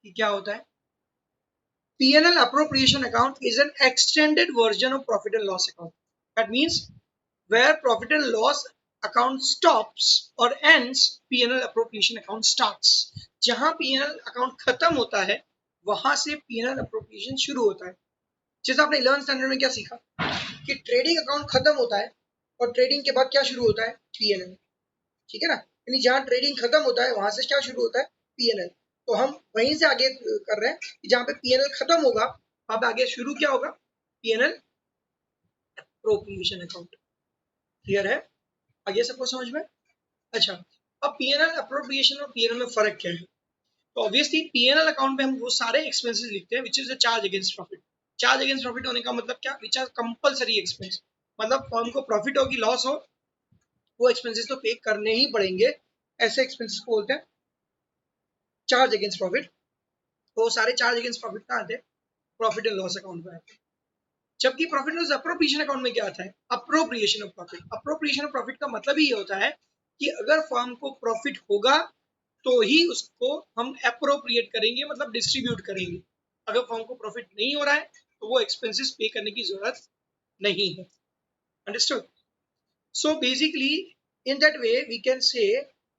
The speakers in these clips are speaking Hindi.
कि क्या होता है, P&L appropriation account is an extended version of profit and loss account. That means where profit and loss account stops or ends, P&L appropriation account starts. जहां P&L account खत्म होता है वहां से P&L appropriation शुरू होता है. जैसे आपने 11th स्टैंडर्ड में क्या सीखा कि ट्रेडिंग अकाउंट खत्म होता है और ट्रेडिंग के बाद क्या शुरू होता है, P&L. ठीक है ना, यानी जहां ट्रेडिंग खत्म होता है वहां से क्या शुरू होता है, P&L. तो हम वहीं से आगे कर रहे हैं कि जहां पे P&L खत्म होगा वहां पे आगे शुरू क्या होगा, P&L appropriation account. क्लियर है, आगे सबको समझ में? अच्छा, अब P&L appropriation और P&L में फर्क क्या है? तो ऑब्वियसली P&L अकाउंट में हम वो सारे एक्सपेंसेस लिखते हैं which is a charge against profit. Charge against profit होने का मतलब क्या, विच आर कंपलसरी एक्सपेंस. मतलब फर्म को प्रॉफिट हो कि लॉस हो, वो एक्सपेंसेस तो पे करने ही पड़ेंगे. ऐसे एक्सपेंसेस को बोलते हैं चार्ज अगेंस्ट प्रॉफिट. तो सारे चार्ज अगेंस्ट प्रॉफिट कहाँ आते हैं, प्रॉफिट एंड लॉस अकाउंट में आते हैं. जबकि प्रॉफिट लॉस अप्रोप्रिएशन अकाउंट में क्या आता है, appropriation of profit. Appropriation of profit का मतलब ही ये होता है कि अगर फर्म को प्रॉफिट होगा तो ही उसको हम अप्रोप्रिएट करेंगे, मतलब डिस्ट्रीब्यूट करेंगे. अगर फर्म को प्रॉफिट नहीं हो रहा है तो वो एक्सपेंसेस पे करने की जरूरत नहीं है. Understood? So basically in that way we can say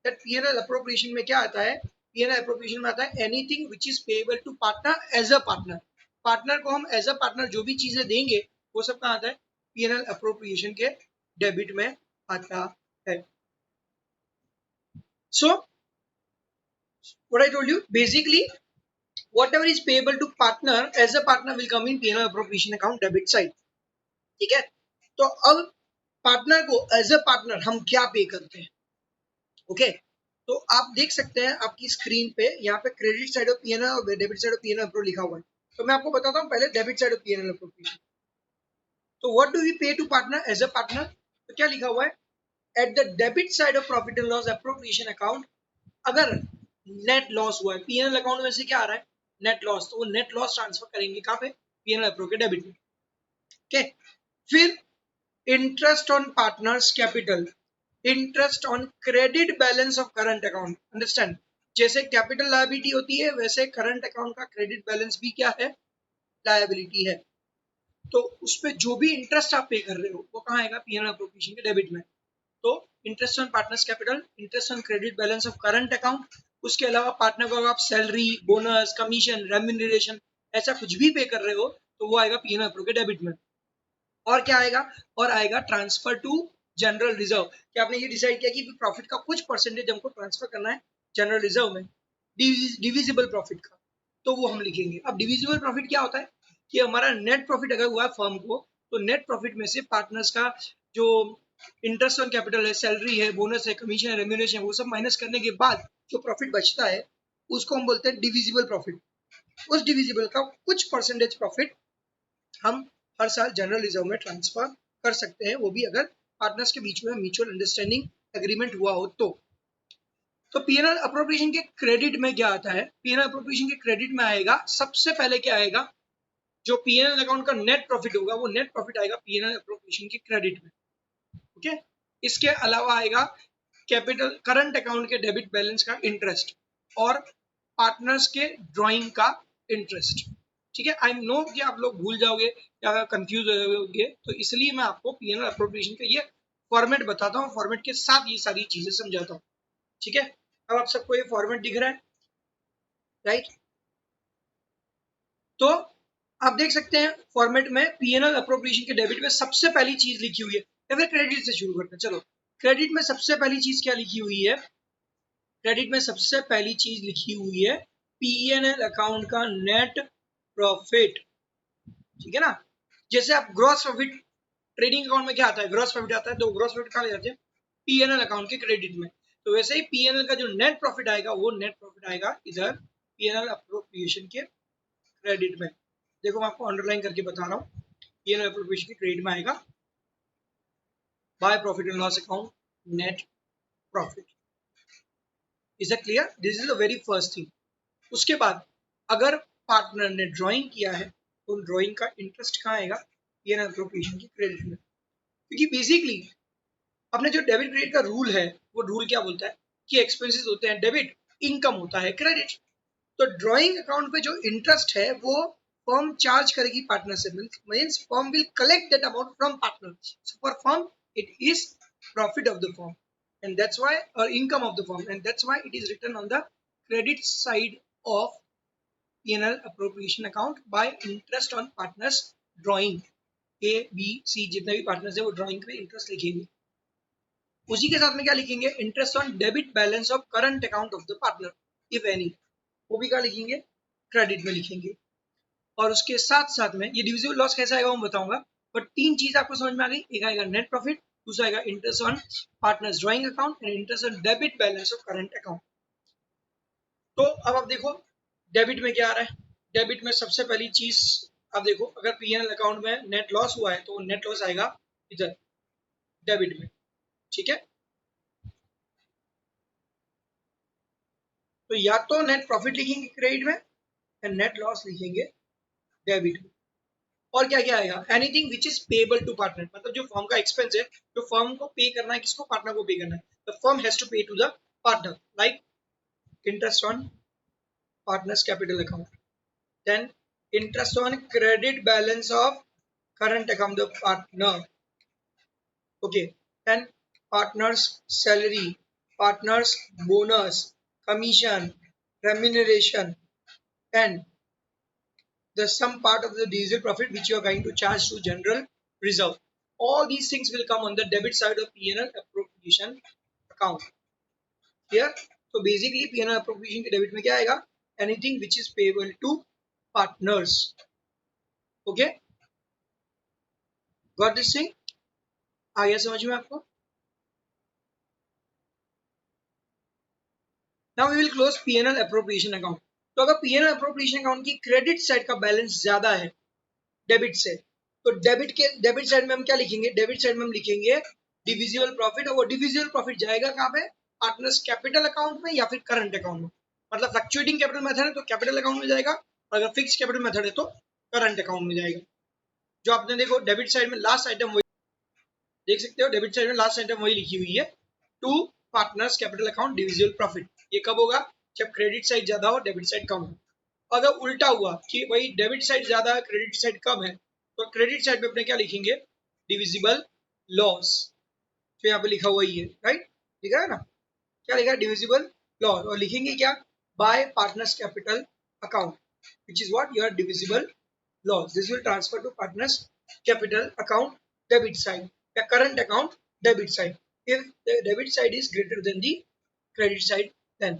that P&L appropriation में क्या आता है, P&L अप्रोप्रिएशन में आता है anything which is payable to partner as a partner. Partner को हम एज अ पार्टनर जो भी चीजें देंगे वो सब कहाँ आता है, P&L अप्रोप्रिएशन के डेबिट में आता है. सो what I told you, basically whatever is payable to partner as a partner will come in P&L appropriation account debit side. ठीक है, तो अब पार्टनर को एज अ पार्टनर हम क्या पे करते हैं. ओके, तो आप देख सकते हैं आपकी स्क्रीन पे यहाँ पे क्रेडिट साइड ऑफ P&L और डेबिट साइड ऑफ P&L अप्रो लिखा हुआ है. तो मैं आपको बताता हूँ पहले debit side of P&L appropriation. तो what do we pay to partner as a partner, तो क्या लिखा हुआ है, at the debit side of profit and loss appropriation account अगर नेट लॉस हुआ है, P&L अकाउंट में से क्या आ रहा है, नेट लॉस, तो वो नेट लॉस ट्रांसफर करेंगे कहाँ पे, P&L अप्रो के डेबिट में. ओके, फिर interest on partners capital, interest on credit balance of current account. Understand, जैसे कैपिटल लायबिलिटी होती है वैसे करंट अकाउंट का क्रेडिट बैलेंस भी क्या है, लायबिलिटी है. तो उस पर जो भी इंटरेस्ट आप पे कर रहे हो वो कहाँ आएगा, P&L अप्रोप्रिएशन के डेबिट में. तो interest on partners capital, interest on credit balance of current account. उसके अलावा पार्टनर को अगर आप सैलरी, बोनस, कमीशन, रेम्यूनरेशन ऐसा कुछ भी पे कर रहे हो तो वो आएगा P&L अप्रो के डेबिट में. और क्या आएगा, और आएगा ट्रांसफर टू जनरल रिजर्व, कि आपने ये डिसाइड किया कि प्रॉफिट का कुछ परसेंटेज हमको ट्रांसफर करना है जनरल रिजर्व में, डिविजिबल प्रॉफिट का, तो वो हम लिखेंगे. अब डिविजिबल प्रॉफिट क्या होता है कि हमारा नेट प्रॉफिट अगर हुआ है फर्म को, तो नेट प्रॉफिट में से पार्टनर्स का जो इंटरेस्ट ऑन कैपिटल है, सैलरी है, बोनस है, कमीशन है, रेम्यूनरेशन है, वो सब माइनस करने के बाद जो प्रॉफिट बचता है उसको हम बोलते हैं डिविजिबल प्रॉफिट. उस डिविजिबल का कुछ परसेंटेज प्रॉफिट हम हर साल जनरल रिजर्व में ट्रांसफर कर सकते हैं, वो भी अगर पार्टनर्स के बीच में म्यूचुअल अंडरस्टैंडिंग एग्रीमेंट हुआ हो तो. तो P&L अप्रोप्रिएशन के क्रेडिट में क्या आता है, P&L अप्रोप्रिएशन के क्रेडिट में आएगा सबसे पहले क्या आएगा, जो P&L अकाउंट का नेट प्रॉफिट होगा वो नेट प्रॉफिट आएगा P&L अप्रोप्रिएशन के क्रेडिट में. ओके, इसके अलावा आएगा कैपिटल करंट अकाउंट के डेबिट बैलेंस का इंटरेस्ट और पार्टनर्स के ड्राइंग का इंटरेस्ट. ठीक है, आई नो कि आप लोग भूल जाओगे या कंफ्यूज हो जाओगे, तो इसलिए मैं आपको P&L अप्रोप्रिएशन का ये फॉर्मेट बताता हूँ, फॉर्मेट के साथ ये सारी चीजें समझाता हूँ. ठीक है, अब आप सबको ये फॉर्मेट दिख रहा है, राइट? तो आप देख सकते हैं फॉर्मेट में P&L अप्रोप्रिएशन के डेबिट में सबसे पहली चीज लिखी हुई है, या फिर क्रेडिट से शुरू करते हैं. चलो, क्रेडिट में सबसे पहली चीज क्या लिखी हुई है, क्रेडिट में सबसे पहली चीज लिखी हुई है P&L अकाउंट का नेट प्रॉफिट. ठीक है ना, जैसे आप ग्रॉस प्रॉफिट, ट्रेडिंग अकाउंट में क्या आता है, ग्रॉस प्रॉफिट आता है, तो ग्रॉस प्रॉफिट कहाँ ले जाते हैं, P&L अकाउंट के क्रेडिट में. तो वैसे ही P&L का जो नेट प्रॉफिट आएगा वो नेट प्रॉफिट आएगा इधर P&L अप्रोप्रिएशन के क्रेडिट में. देखो मैं आपको अंडरलाइन करके बता रहा हूँ, P&L अप्रोप्रिएशन के क्रेडिट में आएगा by profit and loss account net profit. Is it clear? This is the very first thing. उसके बाद अगर पार्टनर ने ड्राइंग किया है तो ड्राइंग का इंटरेस्ट कहाँ आएगा, P&L अप्रोप्रिएशन की क्रेडिट में. क्योंकि बेसिकली अपने जो डेबिट क्रेडिट का रूल है वो रूल क्या बोलता है कि एक्सपेंसेस होते हैं डेबिट, इनकम होता है क्रेडिट. तो ड्रॉइंग अकाउंट पे जो इंटरेस्ट है वो फर्म चार्ज करेगी पार्टनर से, means firm will collect that amount from partner. So for firm it is profit of the firm, and that's why, or income of the firm, and that's why it is written on the credit side of P&L appropriation account by interest on partners drawing. A B C जितने भी पार्टनर्स है वो ड्राइंग पे इंटरेस्ट लिखेंगे. उसी के साथ में क्या लिखेंगे, interest on debit balance of current account of the partner if any, वो भी क्या लिखेंगे, क्रेडिट में लिखेंगे. और उसके साथ साथ में ये डिविजिबल लॉस कैसा आएगा वो बताऊंगा, बट तीन चीज आपको समझ में आ गई. एक आएगा नेट प्रॉफिट, दूसरा आएगा interest on partners drawing account and interest on debit balance of current account. तो अब आप देखो डेबिट में क्या आ रहा है. डेबिट में सबसे पहली चीज आप देखो, अगर पीएनएल अकाउंट में नेट लॉस हुआ है तो नेट लॉस आएगा इधर डेबिट में. ठीक है, तो या तो नेट प्रॉफिट लिखेंगे क्रेडिट में एंड नेट लॉस लिखेंगे डेबिट में. और क्या क्या आएगा, anything which is payable to partner, मतलब जो फर्म का एक्सपेंस है, जो फर्म को पे करना है, किसको, पार्टनर को पे करना है, the firm has to pay to the partner, like interest on partners capital account, then interest on credit balance of current account of partner, okay, then partners salary, partners bonus, commission, remuneration, and the some part of the diesel profit which you are going to charge to general reserve. All these things will come on the debit side of P&L appropriation account. Clear? So basically P&L appropriation के debit में क्या आएगा, anything which is payable to partners. Okay, got this thing? आ गया समझ में आपको? Now we will close P&L appropriation account. तो अगर P&L appropriation account की क्रेडिट साइड का बैलेंस ज्यादा है डेबिट से, तो डेबिट साइड में हम क्या लिखेंगे, डेबिट साइड में हम लिखेंगे डिविजिबल प्रॉफिट, और वो डिविजिबल प्रॉफिट जाएगा कहाँ पे, पार्टनर्स कैपिटल अकाउंट में या फिर करंट अकाउंट में. मतलब फ्लक्चुएटिंग कैपिटल मेथड है तो कैपिटल अकाउंट में जाएगा, और अगर फिक्स कैपिटल मेथड है तो करंट अकाउंट में जाएगा. जो आपने देखो डेबिट साइड में लास्ट आइटम वही देख सकते हो, डेबिट साइड में लास्ट आइटम वही लिखी हुई है, to partners capital account divisible profit. ये कब होगा, जब क्रेडिट साइड ज्यादा हो डेबिट साइड कम हो. अगर उल्टा हुआ कि भाई डेबिट साइड ज्यादा है क्रेडिट साइड कम है, तो क्रेडिट साइड पे अपने क्या लिखेंगे, डिविजिबल लॉस, जो यहाँ पे लिखा हुआ ही है, राइट, लिखा है ना, क्या लिखा है, डिविजिबल लॉस, और लिखेंगे क्या, bye partners capital account which is what your divisible loss. This will transfer to partners capital account debit side, the current account debit side, if the debit side is greater than the credit side. Then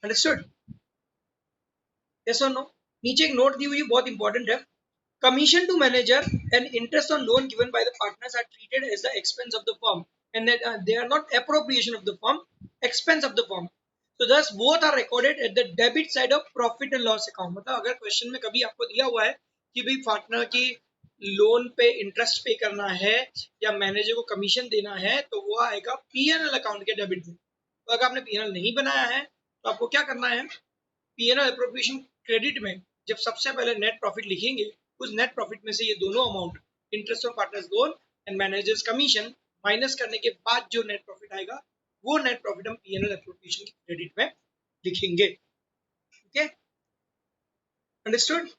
understood? Yes or no? नीचे एक नोट दी हुई है, बहुत इंपॉर्टेंट है. Commission to manager and interest on loan given by the partners are treated as the expense of the firm, and that they are not appropriation of the firm, expense of the firm. So thus both are recorded at the debit side of profit and loss account. मतलब अगर क्वेश्चन में कभी आपको दिया हुआ है कि भाई पार्टनर की लोन पे इंटरेस्ट पे करना है या मैनेजर को कमीशन देना है, तो वो आएगा पीएनएल अकाउंट के डेबिट में. तो अगर आपने पीएनएल नहीं बनाया है तो आपको क्या करना है, पीएनएल एप्रोप्रिएशन क्रेडिट में जब सबसे पहले नेट प्रॉफिट लिखेंगे, उस नेट प्रॉफिट में से ये दोनों amount, interest on partners loan and managers commission, minus करने के बाद जो नेट प्रॉफिट आएगा, वो नेट प्रॉफिट हम पीएनएल एप्रोप्रिएशन क्रेडिट में लिखेंगे. Okay, understood?